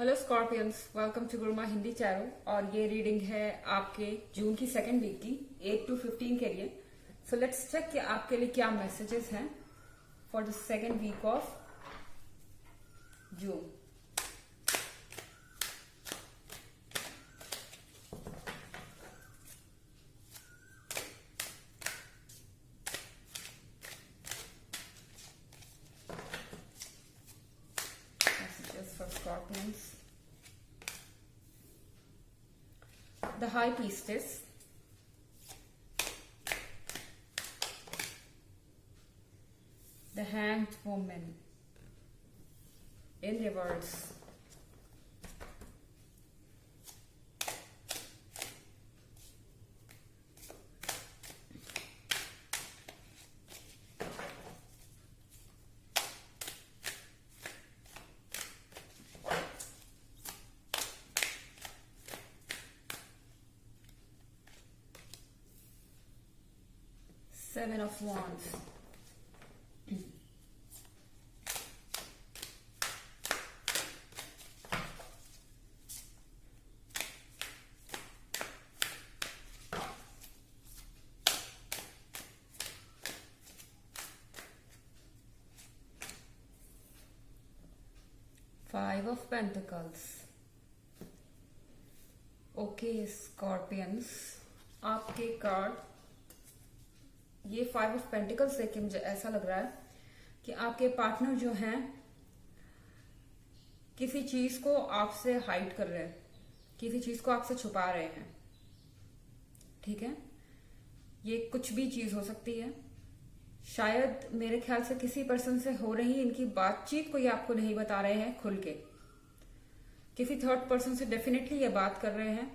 Hello scorpions, welcome to Guruma Hindi channel. और ये reading है आपके जून की सेकेंड वीक की 8 to 15 के लिए। सो लेट्स चेक कि आपके लिए क्या मैसेजेस हैं for the second week of June. Messages for Scorpions. The High Priestess, the Hanged Woman in reverse, Seven of Wands, Five of Pentacles। Okay Scorpions, आपके card ये five of pentacles देख के मुझे ऐसा लग रहा है कि आपके पार्टनर जो हैं किसी चीज को आपसे हाइड कर रहे हैं, किसी चीज को आपसे छुपा रहे हैं। ठीक है, ये कुछ भी चीज हो सकती है। शायद मेरे ख्याल से किसी पर्सन से हो रही इनकी बातचीत को ये आपको नहीं बता रहे हैं खुल के। किसी थर्ड पर्सन से डेफिनेटली ये बात कर रहे हैं।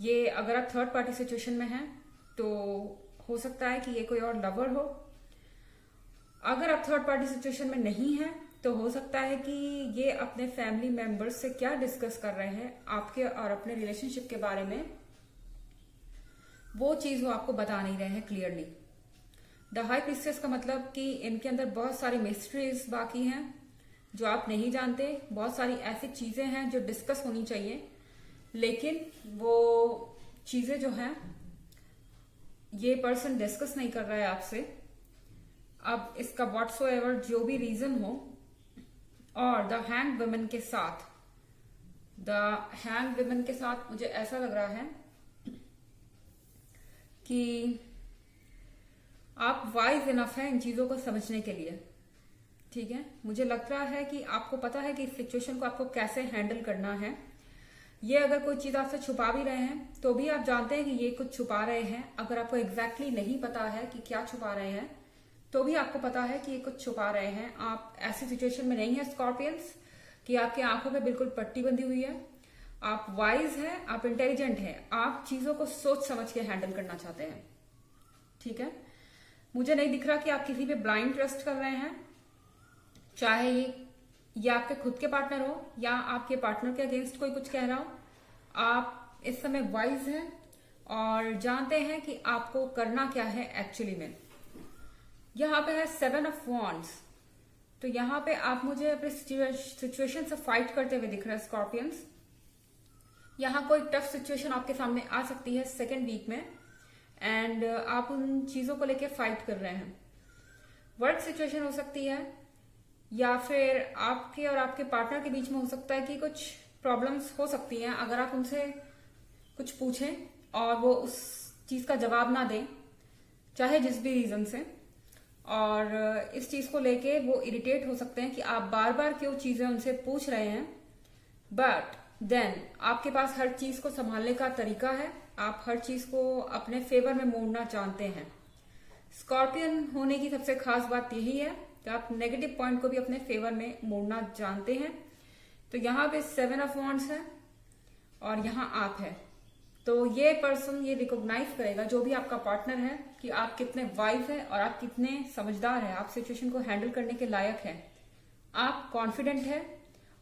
ये अगर आप थर्ड पार्टी सिचुएशन में हैं तो हो सकता है कि ये कोई और लवर हो। अगर आप थर्ड पार्टी सिचुएशन में नहीं है तो हो सकता है कि ये अपने फैमिली मेंबर्स से क्या डिस्कस कर रहे हैं आपके और अपने रिलेशनशिप के बारे में, वो चीज वो आपको बता नहीं रहे हैं क्लियरली। द हाई प्रीस्टेस का मतलब कि इनके अंदर बहुत सारी मिस्ट्रीज बाकी हैं जो आप नहीं जानते। बहुत सारी ऐसी चीजें हैं जो डिस्कस होनी चाहिए, लेकिन वो चीजें जो हैं ये पर्सन डिस्कस नहीं कर रहा है आपसे। अब इसका व्हाट्सोएवर जो भी रीजन हो, और द हैंग वुमेन के साथ, मुझे ऐसा लग रहा है कि आप वाइज इनफ हैं इन चीजों को समझने के लिए। ठीक है, मुझे लग रहा है कि आपको पता है कि इस सिचुएशन को आपको कैसे हैंडल करना है। ये अगर कोई चीज आपसे छुपा भी रहे हैं तो भी आप जानते हैं कि ये कुछ छुपा रहे हैं। अगर आपको एग्जैक्टली नहीं पता है कि क्या छुपा रहे हैं तो भी आपको पता है कि ये कुछ छुपा रहे हैं। आप ऐसी सिचुएशन में नहीं है स्कॉर्पियंस कि आपकी आंखों पे बिल्कुल पट्टी बंधी हुई है। आप वाइज हैं, आप इंटेलिजेंट हैं, आप चीजों को सोच समझ के हैंडल करना चाहते हैं। ठीक है, मुझे नहीं दिख रहा कि आप किसी पे ब्लाइंड ट्रस्ट कर रहे हैं, चाहे ये आपके खुद के पार्टनर हो या आपके पार्टनर के अगेंस्ट कोई कुछ कह रहा हो। आप इस समय वाइज हैं और जानते हैं कि आपको करना क्या है एक्चुअली में। यहां पे है सेवन ऑफ वॉन्ड्स, तो यहां पे आप मुझे अपने सिचुएशन से फाइट करते हुए दिख रहे हैं स्कॉर्पियंस। यहां कोई टफ सिचुएशन आपके सामने आ सकती है सेकेंड वीक में, एंड आप उन चीजों को लेके फाइट कर रहे हैं। वर्क सिचुएशन हो सकती है, या फिर आपके और आपके पार्टनर के बीच में हो सकता है कि कुछ प्रॉब्लम्स हो सकती हैं। अगर आप उनसे कुछ पूछें और वो उस चीज का जवाब ना दें, चाहे जिस भी रीजन से, और इस चीज को लेके वो इरिटेट हो सकते हैं कि आप बार बार क्यों चीजें उनसे पूछ रहे हैं। बट देन आपके पास हर चीज को संभालने का तरीका है। आप हर चीज को अपने फेवर में मोड़ना जानते हैं। स्कॉर्पियन होने की सबसे खास बात यही है कि आप नेगेटिव पॉइंट को भी अपने फेवर में मोड़ना जानते हैं। तो यहाँ पे सेवन ऑफ वॉन्ड्स है और यहाँ आप है, तो ये पर्सन ये रिकॉग्नाइज करेगा, जो भी आपका पार्टनर है, कि आप कितने वाइज हैं और आप कितने समझदार हैं। आप सिचुएशन को हैंडल करने के लायक हैं, आप कॉन्फिडेंट हैं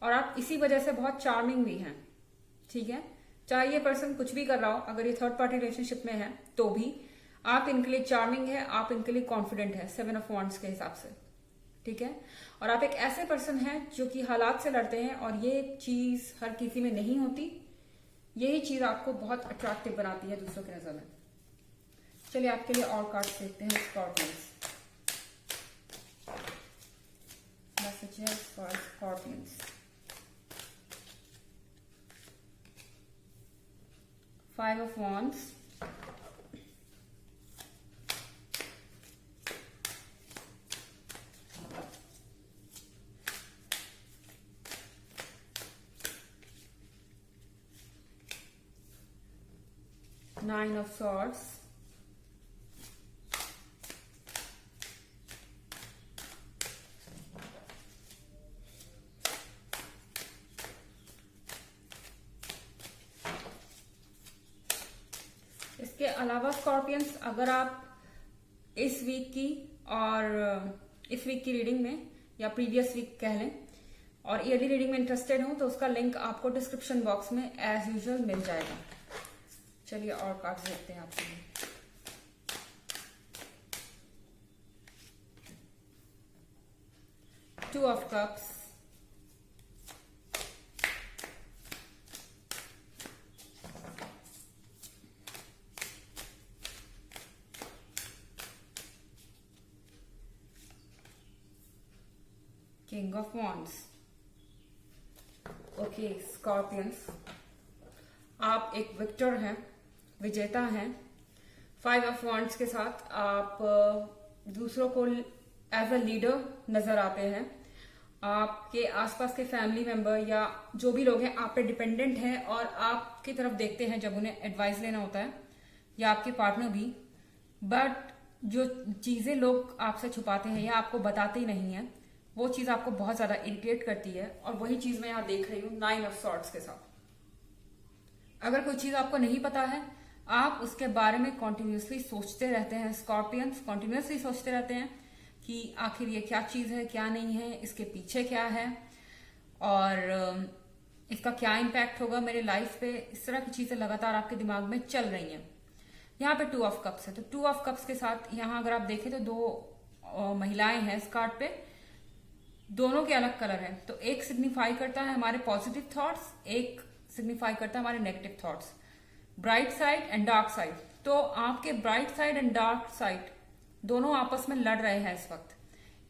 और आप इसी वजह से बहुत चार्मिंग भी हैं। ठीक है, चाहे ये पर्सन कुछ भी कर रहा हो, अगर ये थर्ड पार्टी रिलेशनशिप में है तो भी आप इनके लिए चार्मिंग है, आप इनके लिए कॉन्फिडेंट है सेवन ऑफ वॉन्ड्स के हिसाब से। ठीक है। और आप एक ऐसे पर्सन हैं जो कि हालात से लड़ते हैं, और ये चीज हर किसी में नहीं होती। यही चीज आपको बहुत अट्रैक्टिव बनाती है दूसरों की नजर में। चलिए आपके लिए और कार्ड्स देखते हैं। Scorpions, messages for Scorpions. 5 of Wands, Nine of Swords, इसके अलावा स्कॉर्पियंस, अगर आप इस वीक की और इस वीक की रीडिंग में या प्रीवियस वीक कह लें और ईयरली रीडिंग में इंटरेस्टेड हो तो उसका लिंक आपको डिस्क्रिप्शन बॉक्स में एज यूजुअल मिल जाएगा। चलिए और कार्ड्स देखते हैं आपके लिए। Two of Cups, King of Wands। Okay Scorpions, आप एक विक्टर हैं, विजेता हैं। 5 of Wands के साथ आप दूसरों को एज अ लीडर नजर आते हैं। आपके आसपास के फैमिली मेंबर या जो भी लोग हैं आप पे डिपेंडेंट हैं और आपकी तरफ देखते हैं जब उन्हें एडवाइस लेना होता है, या आपके पार्टनर भी। बट जो चीजें लोग आपसे छुपाते हैं या आपको बताते ही नहीं है, वो चीज आपको बहुत ज्यादा इरिटेट करती है। और वही चीज मैं यहाँ देख रही हूँ 9 of Swords के साथ। अगर कोई चीज आपको नहीं पता है, आप उसके बारे में कॉन्टिन्यूसली सोचते रहते हैं। स्कॉर्पियंस कॉन्टिन्यूसली सोचते रहते हैं कि आखिर ये क्या चीज है, क्या नहीं है, इसके पीछे क्या है और इसका क्या इम्पैक्ट होगा मेरे लाइफ पे। इस तरह की चीजें लगातार आपके दिमाग में चल रही हैं। यहाँ पे 2 of Cups है, तो 2 of Cups के साथ यहाँ अगर आप देखें तो दो महिलाएं हैं इस कार्ड पे। दोनों के अलग कलर हैं, तो एक सिग्निफाई करता है हमारे पॉजिटिव थॉट्स, एक सिग्निफाई करता है हमारे negative thoughts, bright side and dark side. तो आपके bright side and dark side दोनों आपस में लड़ रहे हैं इस वक्त।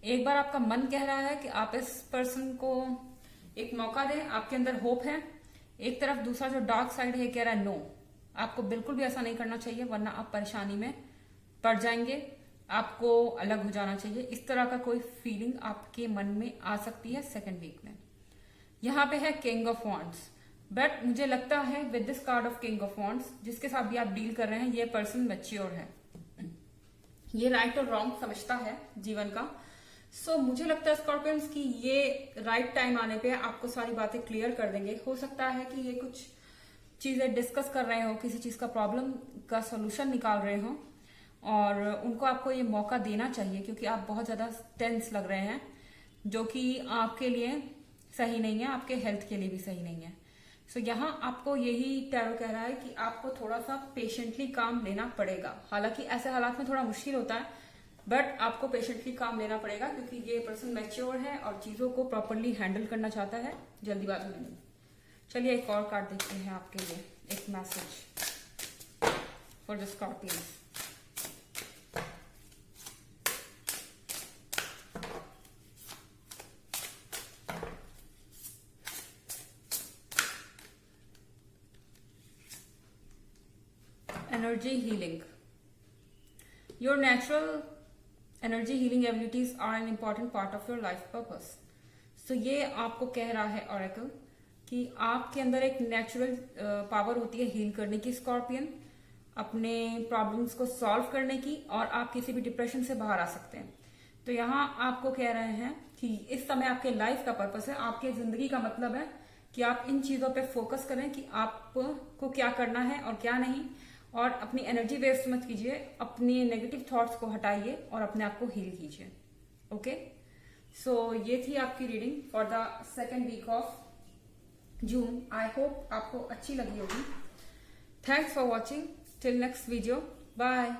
एक बार आपका मन कह रहा है कि आप इस पर्सन को एक मौका दें, आपके अंदर होप है। एक तरफ दूसरा जो डार्क साइड है कह रहा है नो, आपको बिल्कुल भी ऐसा नहीं करना चाहिए वरना आप परेशानी में पड़ जाएंगे, आपको अलग हो जाना चाहिए। इस तरह का कोई फीलिंग आपके मन में आ सकती है सेकेंड वीक में। यहाँ पे है किंग ऑफ वॉन्ड्स, बट मुझे लगता है with this card of king of wands जिसके साथ भी आप डील कर रहे हैं, ये पर्सन मैच्योर है, ये राइट और रॉन्ग समझता है जीवन का। सो मुझे लगता है स्कॉर्पियंस की ये राइट टाइम आने पे आपको सारी बातें क्लियर कर देंगे। हो सकता है कि ये कुछ चीजें डिस्कस कर रहे हो, किसी चीज का प्रॉब्लम का सोल्यूशन निकाल रहे हो और उनको आपको ये मौका देना चाहिए क्योंकि आप बहुत ज्यादा टेंस लग रहे हैं, जो कि आपके लिए सही नहीं है, आपके हेल्थ के लिए भी सही नहीं है। सो यहाँ आपको यही टैरो कह रहा है कि आपको थोड़ा सा पेशेंटली काम लेना पड़ेगा। हालांकि ऐसे हालात में थोड़ा मुश्किल होता है, बट आपको पेशेंटली काम लेना पड़ेगा क्योंकि ये पर्सन मैच्योर है और चीजों को प्रॉपरली हैंडल करना चाहता है, जल्दीबाजी में नहीं। चलिए एक और कार्ड देखते हैं आपके लिए, एक message for the Scorpions. Energy healing. Your natural energy healing abilities are an important part of your life purpose. So ये आपको कह रहा है ऑरेकल कि आपके अंदर एक नेचुरल पावर होती है हील करने की स्कॉर्पियन, अपने प्रॉब्लम्स को सॉल्व करने की, और आप किसी भी डिप्रेशन से बाहर आ सकते हैं। तो यहाँ आपको कह रहे हैं कि इस समय आपके लाइफ का पर्पस है, आपके जिंदगी का मतलब है कि आप इन चीजों पे फोकस करें कि आपको क्या करना है और क्या नहीं, और अपनी एनर्जी वेस्ट मत कीजिए, अपनी नेगेटिव थॉट्स को हटाइए और अपने आप को हील कीजिए। ओके, सो ये थी आपकी reading for the second week of June. I hope आपको अच्छी लगी होगी। Thanks for watching, till next video, bye.